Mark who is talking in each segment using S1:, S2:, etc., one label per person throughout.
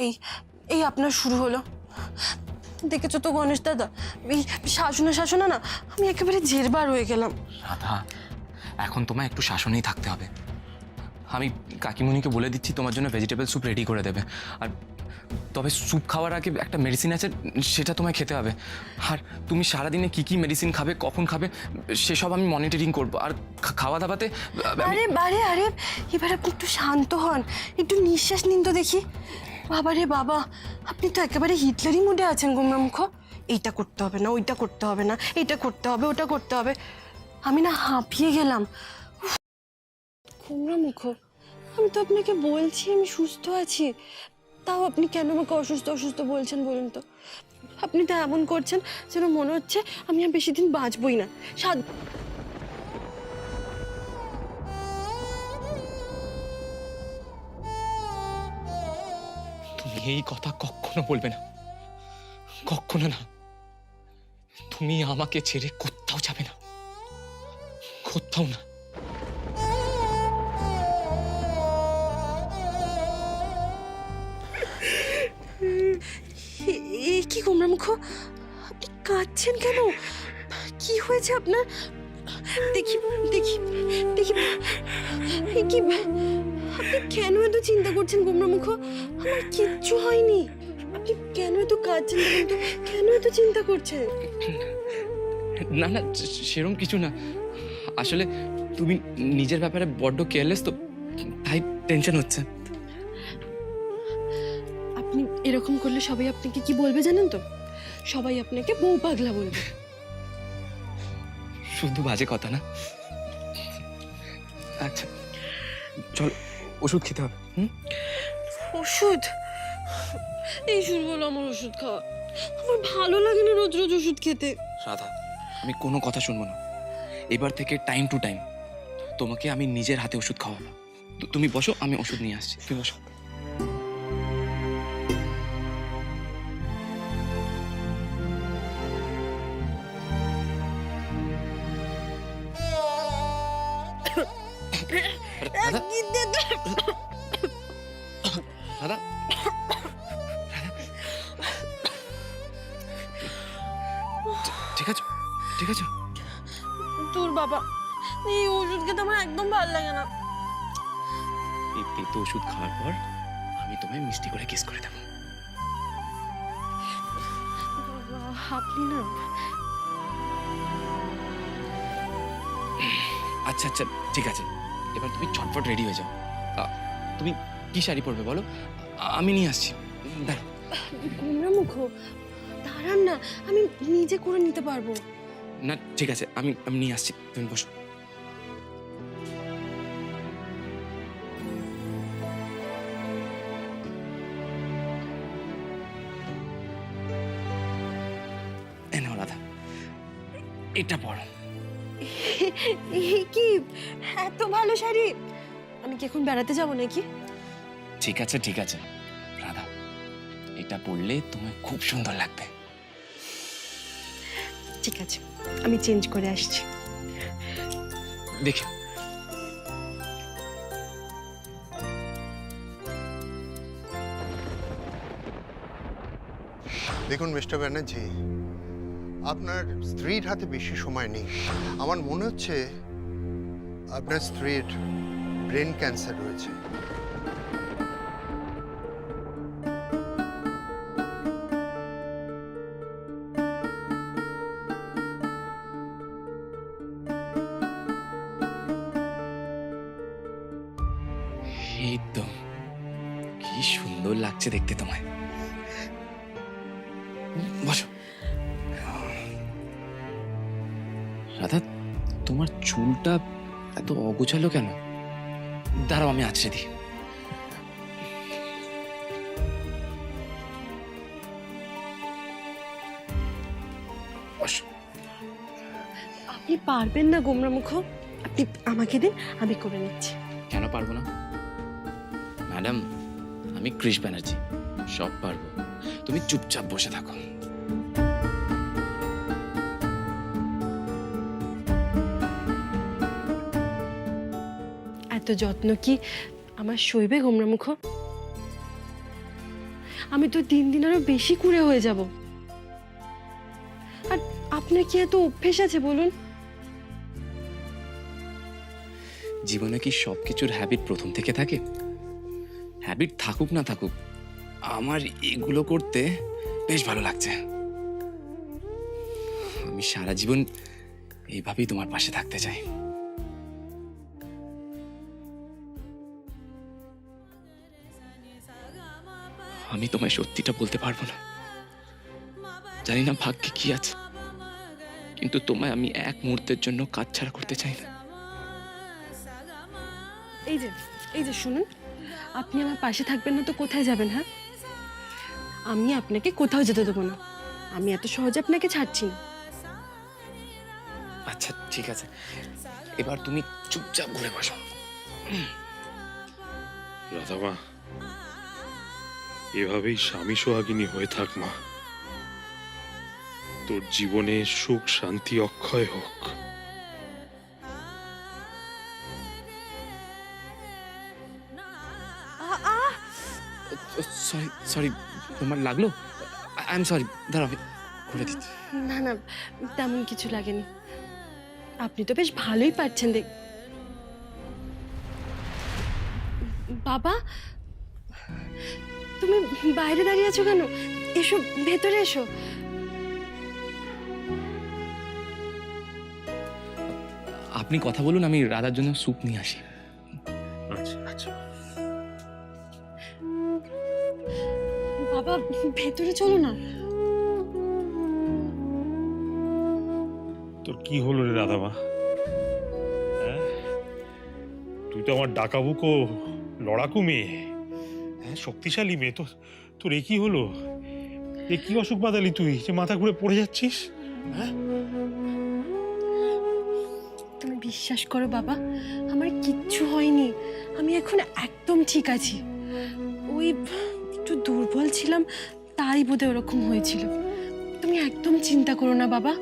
S1: এই এই আপনার শুরু হলো। দেখেছো তো গণেশ দাদা, এই শাসনে শাসনে না আমি একেবারে জেরবার হয়ে গেলাম।
S2: রাধা, এখন তোমায় একটু শাসনেই থাকতে হবে। আমি কাকিমুনিকে বলে দিচ্ছি তোমার জন্য ভেজিটেবল স্যুপ রেডি করে দেবে। আর তবে স্যুপ খাওয়ার আগে একটা মেডিসিন আছে, সেটা তোমায় খেতে হবে। আর তুমি সারাদিনে কি কি মেডিসিন খাবে, কখন খাবে, সেসব আমি মনিটরিং করবো। আর খাওয়া দাওয়াতে
S1: আরে আরে আরে, এবার আপনি একটু শান্ত হন, একটু নিঃশ্বাস নিন তো দেখি। বাবা রে বাবা, আপনি তো একেবারে হিটলারি মুডে আছেন গোমরামুখ। এইটা করতে হবে না, ওইটা করতে হবে না, এইটা করতে হবে, ওটা করতে হবে। আমি না হাঁপিয়ে গেলাম। গোমরামুখ, আমি তো আপনাকে বলছি আমি সুস্থ আছি, তাও আপনি কেন আমাকে অসুস্থ অসুস্থ বলছেন বলুন তো? আপনি তো এমন করছেন যেন মনে হচ্ছে আমি আর বেশি দিন বাঁচবই না।
S2: তুমি এই কথা কখনো বলবে না, কখনো না। তুমি আমাকে ছেড়ে কোথাও যাবে না, কোথাও না।
S1: এ কি গোমরামুখ, আপনি কাঁদছেন কেন? কি হয়েছে আপনার? দেখি দেখি দেখি, এ কি, আপনি কেন এত চিন্তা করছেন গোমরামুখ? আমার কিচ্ছু হয়নি। আপনি কেন এত কাঁদছেন বলুন তো? কেন এত চিন্তা করছেন?
S2: না না, সেরকম কিছু না। আসলে তুমি নিজের ব্যাপারে বড্ড কেয়ারলেস তো, তাই টেনশন হচ্ছে।
S1: আপনি এরকম করলে সবাই আপনাকে কি বলবে জানেন তো? সবাই আপনাকে বউ পাগলা বলবে।
S2: শুধু বাজে কথা না। আচ্ছা চল, ওষুধ খেতে হবে।
S1: ওষুধ? এই শুরু হলো আমার ওষুধ খাওয়া। আমার ভালো লাগে না রোজ রোজ ওষুধ খেতে।
S2: রাধা, আমি কোনো কথা শুনবো না। এবার থেকে টাইম টু টাইম তোমাকে আমি নিজের হাতে ওষুধ খাওয়াবো। তুমি বসো, আমি ওষুধ নিয়ে আসছি। তুমি বসো। রাধা, রাধা, ঠিক আছে, ঠিক আছে।
S1: তোর বাবা, এই ওষুধ খেতে আমার একদম ভালো লাগে না।
S2: এই তেতো ওষুধ খাওয়ার পর আমি তোমায় মিষ্টি করে কিস করে দেবো।
S1: বাবা, আপনি না।
S2: আচ্ছা আচ্ছা, ঠিক আছে। এবার তুমি চটপট রেডি হয়ে যাও। তুমি কি শাড়ি পরবে বলো, আমি নিয়ে আসছি। দাঁড়াও।
S1: গোমরামুখ, দাঁড়ান না, আমি নিজে করে নিতে পারবো।
S2: না ঠিক আছে, আমি আমি নিয়ে আসছি, তুমি বসো। এ নাও রাধা, এটা পরো।
S1: কি এত ভালো শাড়ি! আমি কি এখন বেড়াতে যাবো নাকি?
S2: ঠিক আছে ঠিক আছে রাধা, এটা পরলে তোমায় খুব সুন্দর লাগবে।
S1: ঠিক আছে, আমি চেঞ্জ করে আসছি।
S2: দেখো।
S3: দেখুন মিস্টার ব্যানার্জি, আপনার স্ত্রীর হাতে বেশি সময় নেই। আমার মনে হচ্ছে আপনার স্ত্রীর ব্রেন ক্যান্সার রয়েছে।
S2: এই তো, কি সুন্দর লাগছে দেখতে তোমায়। বসো। রাধা, তোমার চুলটা এত অগোছালো কেন? দাঁড়াও, আমি আছড়ে দিই। বসো।
S1: আপনি পারবেন না গোমরামুখ, আপনি আমাকে দিন, আমি করে নিচ্ছি।
S2: কেন পারবো না ম্যাডাম? আমি কৃষ ব্যানার্জি, সব পারবো। তুমি চুপচাপ বসে থাকো।
S1: এত যত্ন কি আমার সইবে গোমরামুখ? আমি তো দিন দিন আরো বেশি কুঁড়ে হয়ে যাব। আর আপনার কি এত অভ্যেস আছে বলুন?
S2: জীবনে কি সব কিছুর হ্যাবিট প্রথম থেকে থাকে? হ্যাবিট থাকুক না থাকুক, আমার এগুলো করতে বেশ ভালো লাগছে। আমি সারা জীবন এইভাবেই তোমার পাশে থাকতে চাই। আমি তোমায় সত্যিটা বলতে পারবো না, জানি না ভাগ্যে কি আছে, কিন্তু তোমায় আমি এক মুহূর্তের জন্য কাজ ছাড়া করতে চাই না।
S1: এই যে শুনুন, আপনি আমার পাশে থাকবেন না তো কোথায় যাবেন? হ্যাঁ, আমি আপনাকে কোথাও যেতে দেবো না। আমি এত সহজে আপনাকে ছাড়ছি না।
S2: আচ্ছা ঠিক আছে, এবার তুমি চুপচাপ ঘুরে বসো।
S4: রাধা মা, এভাবেই স্বামী সোহাগিনী হয়ে থাক মা। তোর জীবনে সুখ শান্তি অক্ষয় হোক।
S2: সরি সরি, তোমার লাগলো? আই এম সরি, দাঁড়াও ঘুরে দিচ্ছি।
S1: না না, তেমন কিছু লাগেনি। আপনি তো বেশ ভালোই পারছেন দেখ। বাবা, তুমি বাইরে দাঁড়িয়ে আছো কেন? এসো, ভেতরে এসো।
S2: আপনি কথা বলুন, আমি রাধার জন্য স্যুপ নিয়ে আসি।
S4: আচ্ছা আচ্ছা।
S1: বাবা, ভেতরে চলো না।
S4: তোর কি হলো রে রাধা মা? হ্যাঁ, তুই তো আমার ডাকাবুকো লড়াকু মেয়ে, হ্যাঁ শক্তিশালী মেয়ে। তোর তোর এ কি হলো? এ কি অসুখ বাঁধালি তুই যে মাথা ঘুরে পড়ে যাচ্ছিস? হ্যাঁ,
S1: তুমি বিশ্বাস করো বাবা, আমার কিচ্ছু হয়নি। আমি এখন একদম ঠিক আছি। ওই একটু দুর্বল ছিলাম, তাই বোধহয় ওরকম হয়েছিল। তুমি একদম চিন্তা করো না বাবা।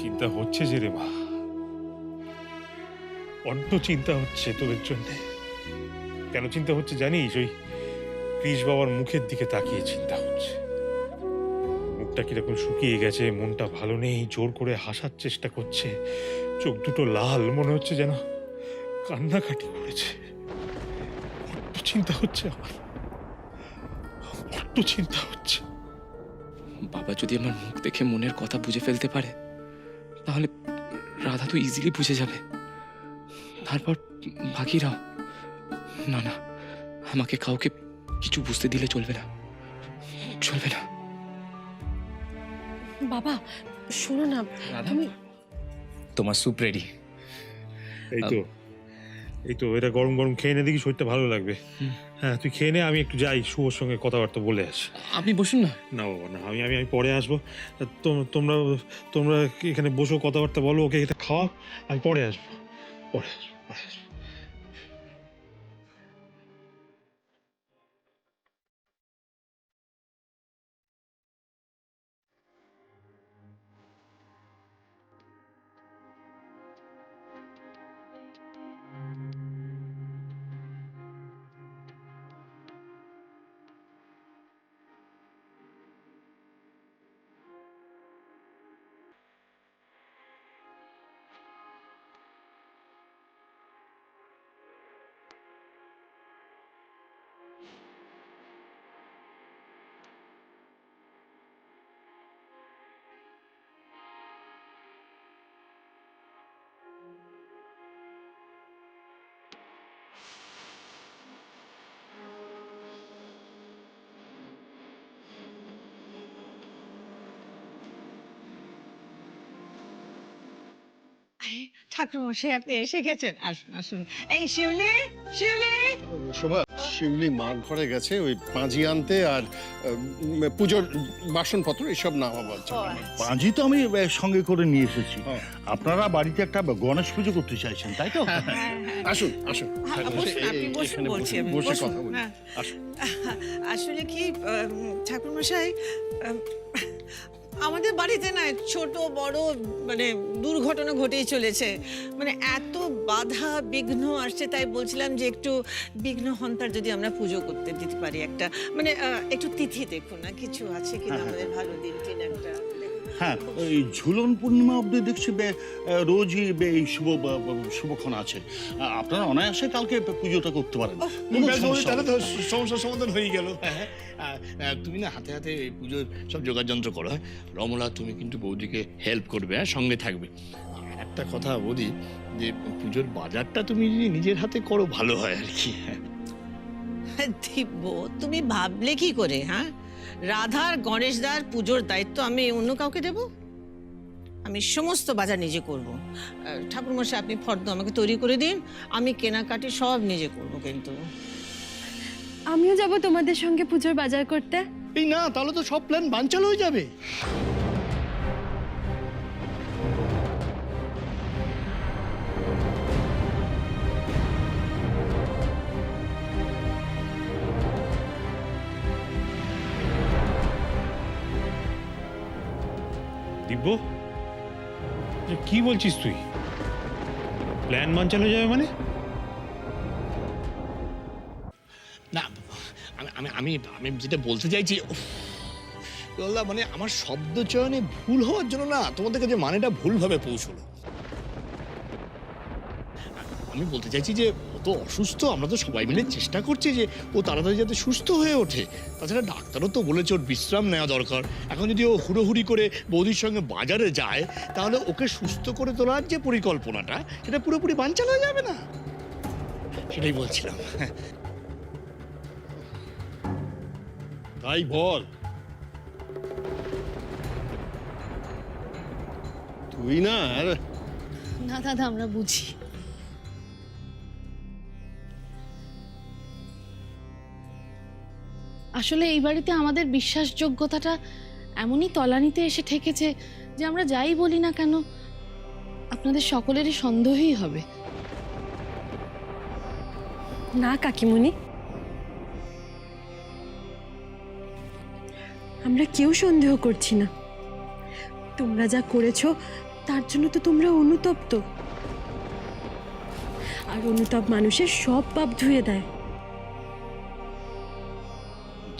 S4: চিন্তা হচ্ছে যে রে মা, অন্য চিন্তা হচ্ছে তোদের জন্য। কেন চিন্তা হচ্ছে জানিস? ওই কৃষ বাবার মুখের দিকে তাকিয়ে চিন্তা হচ্ছে। মুখটা কিরকম শুকিয়ে গেছে, মনটা ভালো নেই, জোর করে হাসার চেষ্টা করছে, চোখ দুটো লাল, মনে হচ্ছে যেন কান্নাকাটি করেছে। বড্ড চিন্তা হচ্ছে আমার, বড্ড চিন্তা হচ্ছে।
S2: বাবা যদি আমার মুখ দেখে মনের কথা বুঝে ফেলতে পারে, তাহলে রাধা তো ইজিলি বুঝে যাবে, তারপর বাকিরাও। না না, আমাকে কাউকে কিছু বুঝতে দিলে চলবে না, চলবে না।
S1: বাবা শোনো না, তুমি
S2: তোমার স্যুপ রেডি।
S4: এই তো এটা গরম গরম খেয়ে নে, দেখি শরীরটা ভালো লাগবে। হ্যাঁ তুই খেয়ে নে, আমি একটু যাই শুভর সঙ্গে কথাবার্তা বলে আসি।
S2: আপনি বসুন না।
S4: না বাবা না, আমি আমি আমি পরে আসবো। তোমরা তোমরা এখানে বসো, কথাবার্তা বলো, ওকে এটা খাওয়া, আমি পরে আসবো, পরে আসবো, পরে আসবো।
S5: ঠাকুরমশাই আপনি এসে গেছেন, আসুন আসুন। এই শিউলি, শিউলি।
S6: শোভা, শিউলি মার ঘরে গেছে ওই পাঁজি আনতে আর পুজোর বাসনপত্র এসব নামাবার জন্য।
S7: পাঁজি তো আমি সঙ্গে করে নিয়ে এসেছি।
S6: হ্যাঁ।
S7: আপনারা বাড়িতে একটা গণেশ পুজো করতে চাইছেন, তাই তো?
S6: আসুন আসুন,
S5: বসুন, আপনি বসুন
S6: এখানে
S5: বলছি আমি,
S6: বসে
S5: বসুন।
S6: কথা বলি।
S5: হ্যাঁ।
S6: আসুন।
S5: আসলে কি ঠাকুরমশাই, আমাদের বাড়িতে না ছোট বড় মানে দুর্ঘটনা ঘটেই চলেছে, মানে এত বাধা বিঘ্ন আসছে, তাই বলছিলাম যে একটু বিঘ্ন হন্তার যদি আমরা পুজো করতে দিতে পারি একটা, মানে একটু তিথি দেখুন না কিছু আছে কিনা আমাদের ভালো দিন টিন একটা।
S7: হ্যাঁ, এই ঝুলন পূর্ণিমা অব্দি দেখছি রোজই এই শুভক্ষণ আছে। আপনারা অনায়াসে কালকে পুজোটা করতে পারেন। কোনো
S8: ব্যাস,
S7: সমস্যা
S8: তাহলে
S7: হবে
S8: তো
S7: না।
S8: সমস্যার সমাধান হয়ে গেল। হ্যাঁ, তুমি না হাতে হাতে এই পুজোর সব যোগাযন্ত্র করো। হ্যাঁ, রমলা তুমি কিন্তু বৌদিকে হেল্প করবে, হ্যাঁ, সঙ্গে থাকবে। আর একটা কথা বৌদি, যে পুজোর বাজারটা তুমি যদি নিজের হাতে করো ভালো হয় আর কি।
S5: দিব্য, তুমি ভাবলে কি করে? হ্যাঁ, রাধার গণেশদার পুজোর দায়িত্ব আমি অন্য কাউকে দেব? আমি সমস্ত বাজার নিজে করব। ঠাকুরমশাই আপনি ফর্দ আমাকে তৈরি করে দিন, আমি কেনাকাটি সব নিজে করব। কিন্তু
S1: আমিও যাব তোমাদের সঙ্গে পুজোর বাজার করতে।
S8: এই না, তাহলে তো সব প্ল্যান বানচাল হয়ে যাবে।
S4: দিব্য, যে কি বলছিস তুই? প্ল্যান বানচাল হয়ে যাবে মানে?
S8: না, আমি আমি আমি আমি যেটা বলতে চাইছি, মানে আমার শব্দ চয়নে ভুল হওয়ার জন্য না তোমাদের কাছে মানেটা ভুলভাবে পৌঁছলো। আমি বলতে চাইছি যে ও তো অসুস্থ, আমরা তো সবাই মিলে চেষ্টা করছি যে ও তাড়াতাড়ি যাতে সুস্থ হয়ে ওঠে। তাছাড়া ডাক্তারও তো বলেছে ওর বিশ্রাম নেওয়া দরকার। এখন যদি ও হুড়োহুড়ি করে বৌদির সঙ্গে বাজারে যায়, তাহলে ওকে সুস্থ করে তোলার যে পরিকল্পনাটা, সেটা পুরোপুরি বানচাল হয়ে যাবে না। সেটাই বলছিলাম।
S6: তাই বল। তুই না
S9: না দাদা, আমরা বুঝি। আসলে এই বাড়িতে আমাদের বিশ্বাসযোগ্যতাটা এমনই তলানিতে এসে ঠেকেছে যে আমরা যাই বলি না কেন আপনাদের সকলেরই সন্দেহই হবে।
S1: না কাকিমণি, আমরা কেউ সন্দেহ করছি না। তোমরা যা করেছো তার জন্য তো তোমরা অনুতপ্ত, আর অনুতাপ মানুষের সব পাপ ধুয়ে দেয়।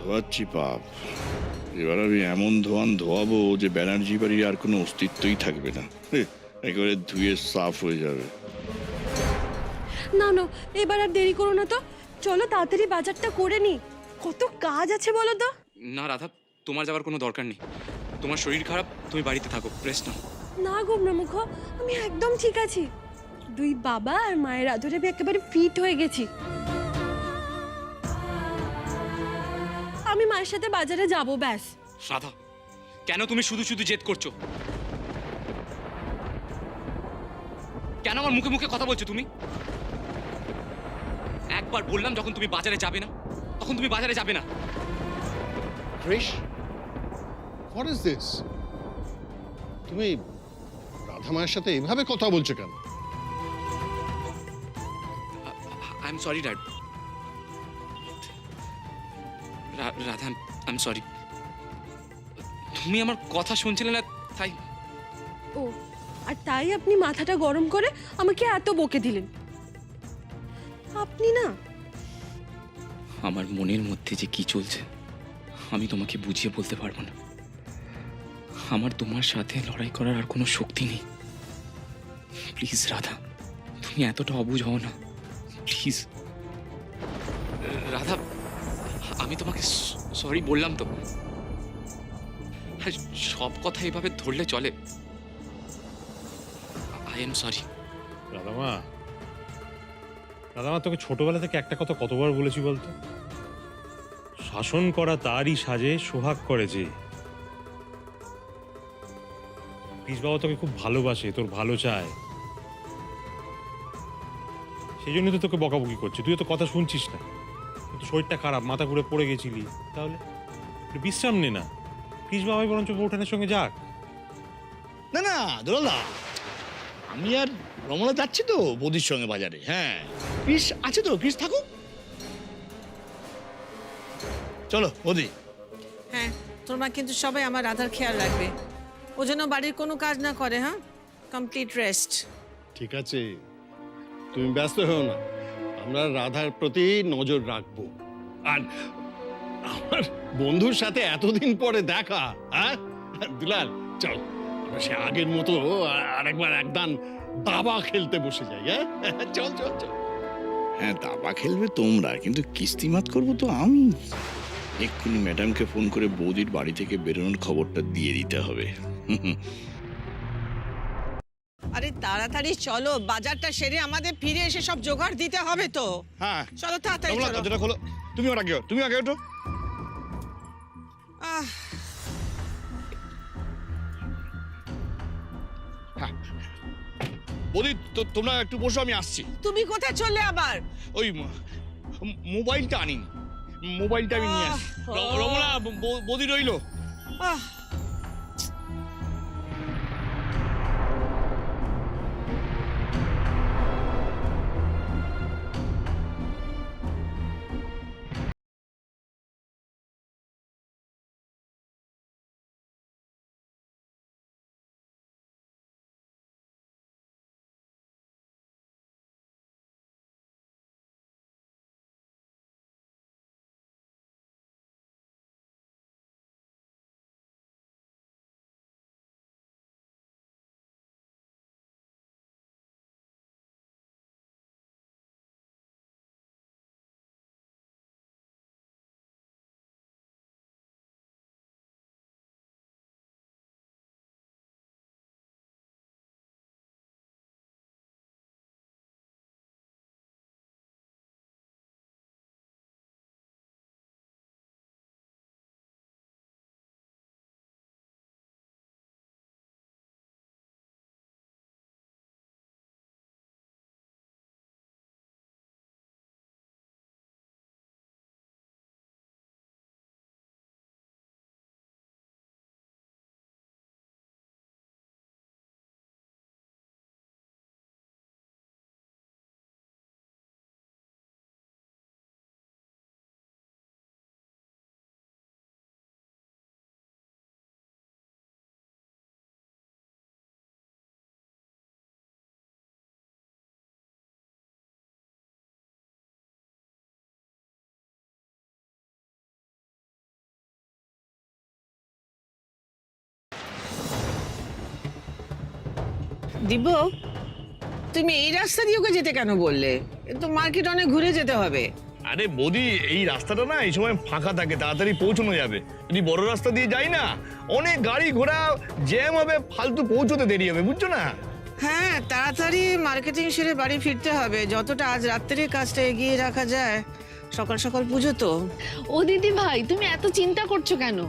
S10: ধোয়াচ্ছি পাপ, এবার আমি এমন ধোয়াবো যে ব্যানার্জি বাড়ির আর কোনো অস্তিত্বই থাকবে না, একেবারে ধুয়ে সাফ হয়ে যাবে।
S1: না না, এবার আর দেরি করো না তো, চলো তাড়াতাড়ি বাজারটা করে নি, কত কাজ আছে বলো তো।
S2: না রাধা, তোমার যাওয়ার কোনো দরকার নেই। তোমার শরীর খারাপ, তুমি বাড়িতে থাকো, রেস্ট নাও।
S1: না গোমরামুখ, আমি একদম ঠিক আছি। দুই বাবা আর মায়ের আদরে আমি একেবারে ফিট হয়ে গেছি। আমি মায়ের সাথে বাজারে যাব, ব্যাস।
S2: রাধা, কেন তুমি শুধু শুধু জেদ করছো? কেন আমার মুখে মুখে কথা বলছো তুমি? একবার বললাম যখন তুমি বাজারে যাবে না, তখন তুমি বাজারে যাবে না।
S6: Krish, what is this? তুমি রাধা মায়ের সাথে এভাবে কথা বলছো কেন?
S2: I am sorry dad. Radha, I am sorry. তুমি আমার কথা শুনছিলে না, তাই।
S1: ও, আর তাই আপনি মাথাটা গরম করে আমাকে এত বকে দিলেন? আপনি না,
S2: আমার মনের মধ্যে যে কি চলছে আমি তোমাকে বুঝিয়ে বলতে পারবো না। আমার তোমার সাথে লড়াই করার আর কোনো শক্তি নেই। প্লিজ রাধা, তুমি এতটা অবুঝ হও না, প্লিজ। রাধা, আমি তোমাকে সরি বললাম তো। সব কথা এভাবে ধরলে চলে? I am sorry.
S4: রাধামা, রাধামা, তোকে ছোটবেলা থেকে একটা কথা কতবার বলেছি বলতো? শাসন করা তারই সাজে, সোহাগ করে যে। কৃষ বাবা তোকে খুব ভালোবাসে, তোর ভালো চায়, সেই জন্য তো তোকে বকাবকি করছে। তুই তো কথা শুনছিস না, কিন্তু শরীরটা খারাপ, মাথা ঘুরে পড়ে গেছিলি, তাহলে একটু বিশ্রাম নে না। কৃষ বাবাই বরঞ্চ বউঠানের সঙ্গে যাক।
S8: না না দোলা, আমি আর রমলা যাচ্ছি তো বৌদির সঙ্গে বাজারে। হ্যাঁ, কৃষ আছে তো, কৃষ থাকো। চলো বৌদি।
S5: হ্যাঁ, তোমরা কিন্তু সবাই আমার রাধার খেয়াল রাখবে, ও যেন বাড়ির কোনো কাজ না করে। হ্যাঁ, কমপ্লিট রেস্ট।
S6: ঠিক আছে, তুমি ব্যস্ত হও না, আমরা রাধার প্রতি নজর রাখবো। আর আমার বন্ধুর সাথে এতদিন পরে দেখা, হ্যাঁ দুলাল, চল আমরা সে আগের মতো আরেকবার একদান দাবা খেলতে বসে যাই। হ্যাঁ চল চল চল।
S10: হ্যাঁ, দাবা খেলবে তোমরা, কিন্তু কিস্তিমাত করবো তো আমি। এক্ষুনি ম্যাডামকে ফোন করে বৌদির বাড়ি থেকে বেরোনোর খবরটা দিয়ে দিতে হবে।
S5: আরে তাড়াতাড়ি চলো, বাজারটা সেরে আমাদের ফিরে এসে সব জোগাড় দিতে হবে তো।
S8: হ্যাঁ,
S5: চলো তাড়াতাড়ি
S8: রমলা,
S5: চলো।
S8: দরজাটা খোলো। তুমি আগে ওঠো।
S5: আহ,
S8: বৌদি, তোমরা একটু বসো, আমি আসছি।
S5: তুমি কোথায় চললে আবার?
S8: ওই মোবাইলটা আনিনি, মোবাইলটা আমি নিয়ে আসি। রমলা, বৌদি রইলো।
S5: আহ, দিব্য, তুমি এই রাস্তা দিয়ে ওকে যেতে কেন বললে? এ তো মার্কেট অনেক ঘুরে যেতে হবে।
S8: আরে বৌদি, এই রাস্তাটা না এই সময় ফাঁকা থাকে, তাড়াতাড়ি পৌঁছানো যাবে। যদি বড় রাস্তা দিয়ে যাই না, অনেক গাড়ি ঘোড়া জ্যাম হবে, ফালতু পৌঁছতে দেরি হবে, বুঝছো না?
S5: হ্যাঁ, তাড়াতাড়ি মার্কেটিং সেরে বাড়ি ফিরতে হবে, যতটা আজ রাত্রের কাজটা এগিয়ে রাখা যায়। সকাল সকাল পুজো তো।
S9: ও দিদি ভাই, তুমি এত চিন্তা করছো কেন?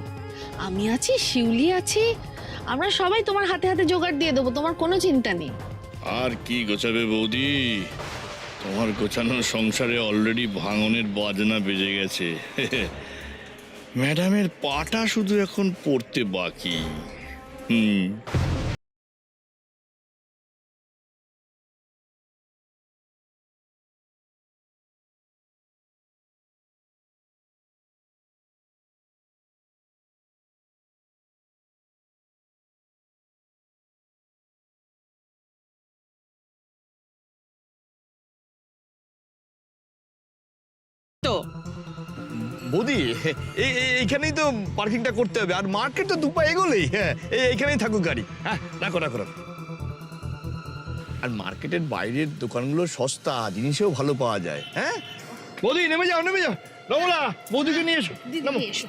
S9: আমি আছি, শিউলি আছি, আমরা সবাই তোমার হাতে হাতে জোগাড় দিয়ে দেবো, তোমার কোনো চিন্তা নেই।
S10: আর কি গোছাবে বৌদি, তোমার গোছানো সংসারে অলরেডি ভাঙনের বাজনা বেজে গেছে। ম্যাডামের পাটা শুধু এখন পড়তে বাকি।
S5: তো
S8: বৌদি, এইখানেই তো পার্কিংটা করতে হবে, আর মার্কেট তো দুপা এগোলেই। হ্যাঁ, এইখানেই থাকুক গাড়ি। হ্যাঁ, রাখো রাখো রাখো। আর মার্কেটের বাইরের দোকানগুলো সস্তা, জিনিসও ভালো পাওয়া যায়। হ্যাঁ বৌদি, নেমে যাও নেমে যাও। রমলা, বৌদিকে নিয়ে এসো।
S9: দিদি
S8: নামো।
S9: এসো।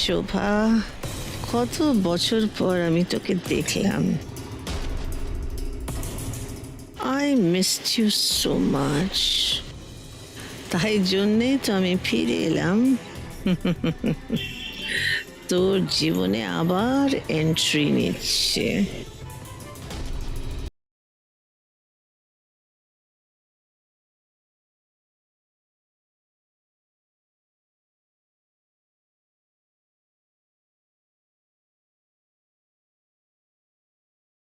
S5: শোভা, কত বছর পর আমি তোকে দেখলাম। I missed you so much. তাই জন্যেই তো আমি ফিরে এলাম তোর জীবনে আবার এন্ট্রি নিচ্ছে।